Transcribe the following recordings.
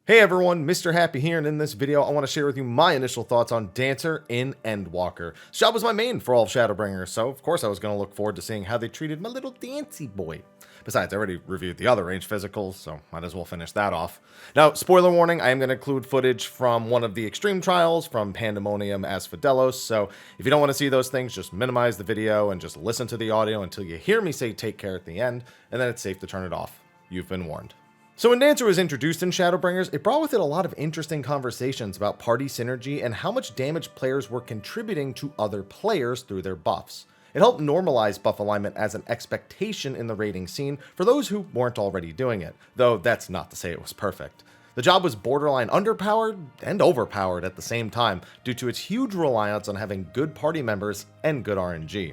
Hey everyone, Mr. Happy here, and in this video I want to share with you my initial thoughts on Dancer in Endwalker. This job was my main for all of Shadowbringers, so of course I was going to look forward to seeing how they treated my little Dancy boy. Besides, I already reviewed the other range physicals, so might as well finish that off. Now, spoiler warning, I am going to include footage from one of the extreme trials from Pandemonium as Fidelos, so if you don't want to see those things, just minimize the video and just listen to the audio until you hear me say take care at the end, and then it's safe to turn it off. You've been warned. So when Dancer was introduced in Shadowbringers, it brought with it a lot of interesting conversations about party synergy and how much damage players were contributing to other players through their buffs. It helped normalize buff alignment as an expectation in the raiding scene for those who weren't already doing it, though that's not to say it was perfect. The job was borderline underpowered and overpowered at the same time due to its huge reliance on having good party members and good RNG.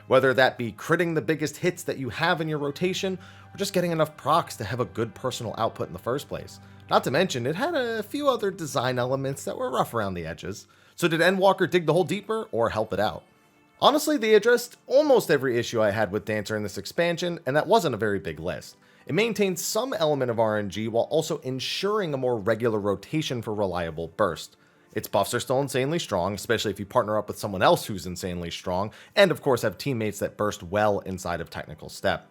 Whether that be critting the biggest hits that you have in your rotation, or just getting enough procs to have a good personal output in the first place. Not to mention, it had a few other design elements that were rough around the edges. So did Endwalker dig the hole deeper, or help it out? Honestly, they addressed almost every issue I had with Dancer in this expansion, and that wasn't a very big list. It maintained some element of RNG while also ensuring a more regular rotation for reliable burst. Its buffs are still insanely strong, especially if you partner up with someone else who's insanely strong, and of course have teammates that burst well inside of technical step.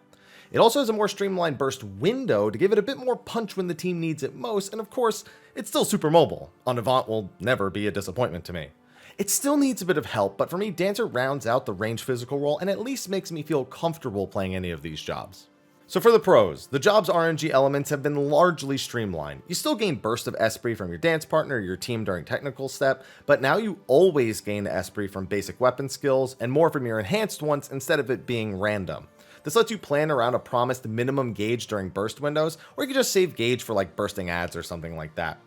It also has a more streamlined burst window to give it a bit more punch when the team needs it most, and of course, it's still super mobile. On Avant will never be a disappointment to me. It still needs a bit of help, but for me, Dancer rounds out the range physical role and at least makes me feel comfortable playing any of these jobs. So for the pros, the job's RNG elements have been largely streamlined. You still gain burst of Esprit from your dance partner or your team during technical step, but now you always gain Esprit from basic weapon skills and more from your enhanced ones instead of it being random. This lets you plan around a promised minimum gauge during burst windows, or you can just save gauge for like bursting ads or something like that.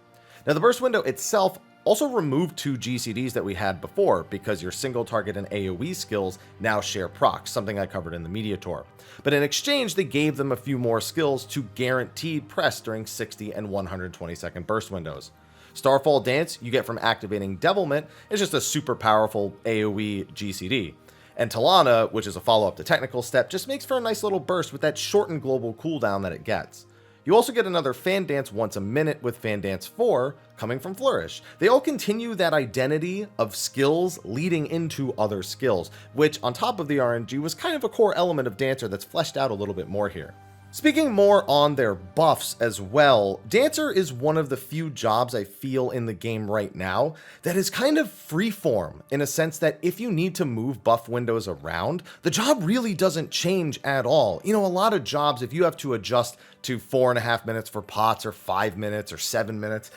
Now the burst window itself also removed 2 GCDs that we had before because your single target and AoE skills now share procs, something I covered in the media tour. But in exchange, they gave them a few more skills to guaranteed press during 60 and 120 second burst windows. Starfall Dance you get from activating Devilment is just a super powerful AoE GCD. And Talana, which is a follow-up to technical step, just makes for a nice little burst with that shortened global cooldown that it gets. You also get another Fan Dance once a minute with Fan Dance 4 coming from Flourish. They all continue that identity of skills leading into other skills, which on top of the RNG was kind of a core element of Dancer that's fleshed out a little bit more here. Speaking more on their buffs as well, Dancer is one of the few jobs I feel in the game right now that is kind of freeform in a sense that if you need to move buff windows around, the job really doesn't change at all. You know, a lot of jobs, if you have to adjust to 4.5 minutes for pots or 5 minutes or 7 minutes,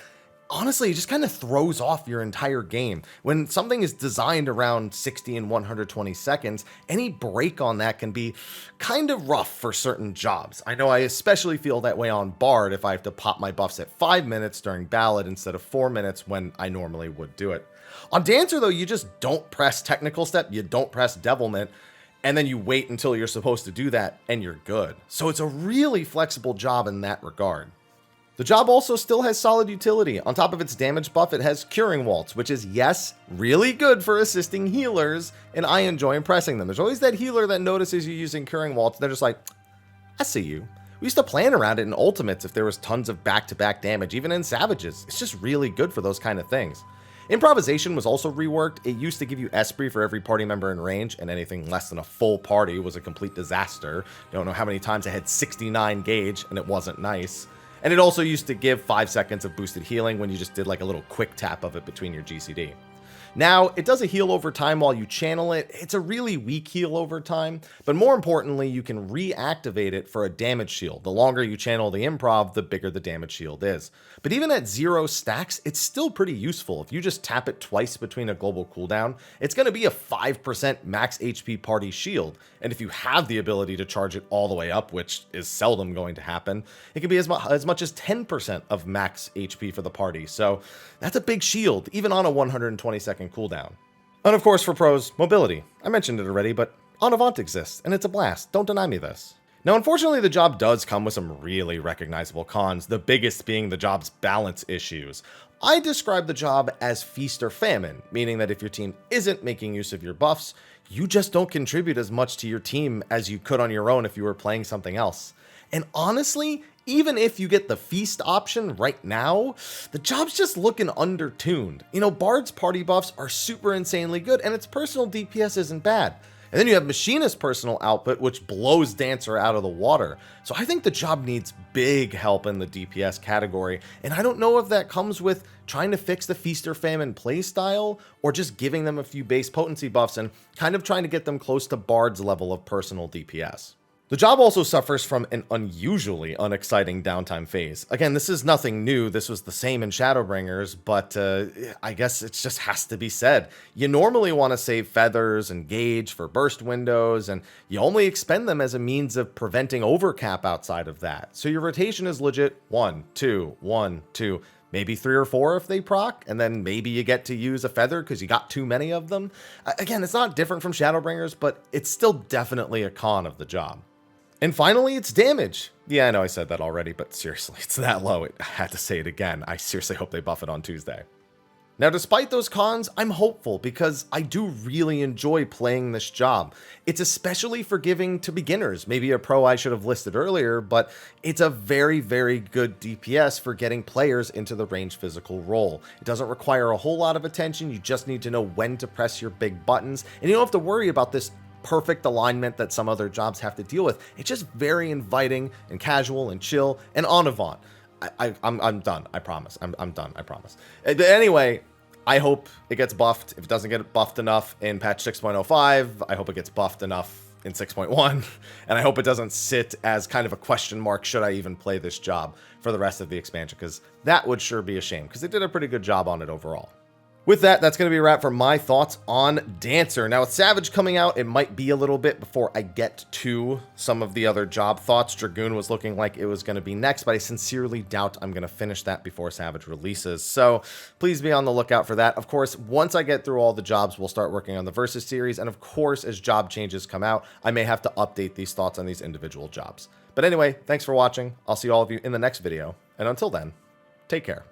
honestly, it just kind of throws off your entire game. When something is designed around 60 and 120 seconds, any break on that can be kind of rough for certain jobs. I know I especially feel that way on Bard if I have to pop my buffs at 5 minutes during Ballad instead of 4 minutes when I normally would do it. On Dancer though, you just don't press technical step, you don't press Devilment, and then you wait until you're supposed to do that and you're good. So it's a really flexible job in that regard. The job also still has solid utility. On top of its damage buff, it has Curing Waltz, which is, yes, really good for assisting healers, and I enjoy impressing them. There's always that healer that notices you using Curing Waltz, and they're just like, I see you. We used to plan around it in Ultimates if there was tons of back-to-back damage, even in Savages. It's just really good for those kind of things. Improvisation was also reworked. It used to give you Esprit for every party member in range, and anything less than a full party was a complete disaster. Don't know how many times I had 69 gauge, and it wasn't nice. And it also used to give 5 seconds of boosted healing when you just did like a little quick tap of it between your GCD. Now, it does a heal over time while you channel it. It's a really weak heal over time, but more importantly, you can reactivate it for a damage shield. The longer you channel the improv, the bigger the damage shield is. But even at 0 stacks, it's still pretty useful. If you just tap it twice between a global cooldown, it's going to be a 5% max HP party shield. And if you have the ability to charge it all the way up, which is seldom going to happen, it can be as much as 10% of max HP for the party. So that's a big shield, even on a 120-second cooldown. And of course, for pros, mobility. I mentioned it already, but En Avant exists, and it's a blast. Don't deny me this. Now, unfortunately, the job does come with some really recognizable cons, the biggest being the job's balance issues. I describe the job as feast or famine, meaning that if your team isn't making use of your buffs, you just don't contribute as much to your team as you could on your own if you were playing something else. And honestly, even if you get the feast option right now, the job's just looking undertuned. You know, Bard's party buffs are super insanely good, and its personal DPS isn't bad. And then you have Machinist's personal output, which blows Dancer out of the water. So I think the job needs big help in the DPS category, and I don't know if that comes with trying to fix the Feast or Famine playstyle, or just giving them a few base potency buffs and kind of trying to get them close to Bard's level of personal DPS. The job also suffers from an unusually unexciting downtime phase. Again, this is nothing new, this was the same in Shadowbringers, but I guess it just has to be said. You normally want to save feathers and gauge for burst windows, and you only expend them as a means of preventing overcap outside of that. So your rotation is legit 1, 2, 1, 2, maybe 3 or 4 if they proc, and then maybe you get to use a feather because you got too many of them. Again, it's not different from Shadowbringers, but it's still definitely a con of the job. And finally, it's damage. Yeah, I know I said that already, but seriously, it's that low. I had to say it again. I seriously hope they buff it on Tuesday. Now, despite those cons, I'm hopeful because I do really enjoy playing this job. It's especially forgiving to beginners. Maybe a pro I should have listed earlier, but it's a very, very good DPS for getting players into the ranged physical role. It doesn't require a whole lot of attention. You just need to know when to press your big buttons, and you don't have to worry about this perfect alignment that some other jobs have to deal with. It's just very inviting and casual and chill and en avant. I'm done. I promise. I'm done. I promise. But anyway, I hope it gets buffed. If it doesn't get buffed enough in patch 6.05, I hope it gets buffed enough in 6.1, and I hope it doesn't sit as kind of a question mark, should I even play this job for the rest of the expansion, because that would sure be a shame, because they did a pretty good job on it overall. With that, that's going to be a wrap for my thoughts on Dancer. Now, with Savage coming out, it might be a little bit before I get to some of the other job thoughts. Dragoon was looking like it was going to be next, but I sincerely doubt I'm going to finish that before Savage releases. So please be on the lookout for that. Of course, once I get through all the jobs, we'll start working on the Versus series. And of course, as job changes come out, I may have to update these thoughts on these individual jobs. But anyway, thanks for watching. I'll see all of you in the next video. And until then, take care.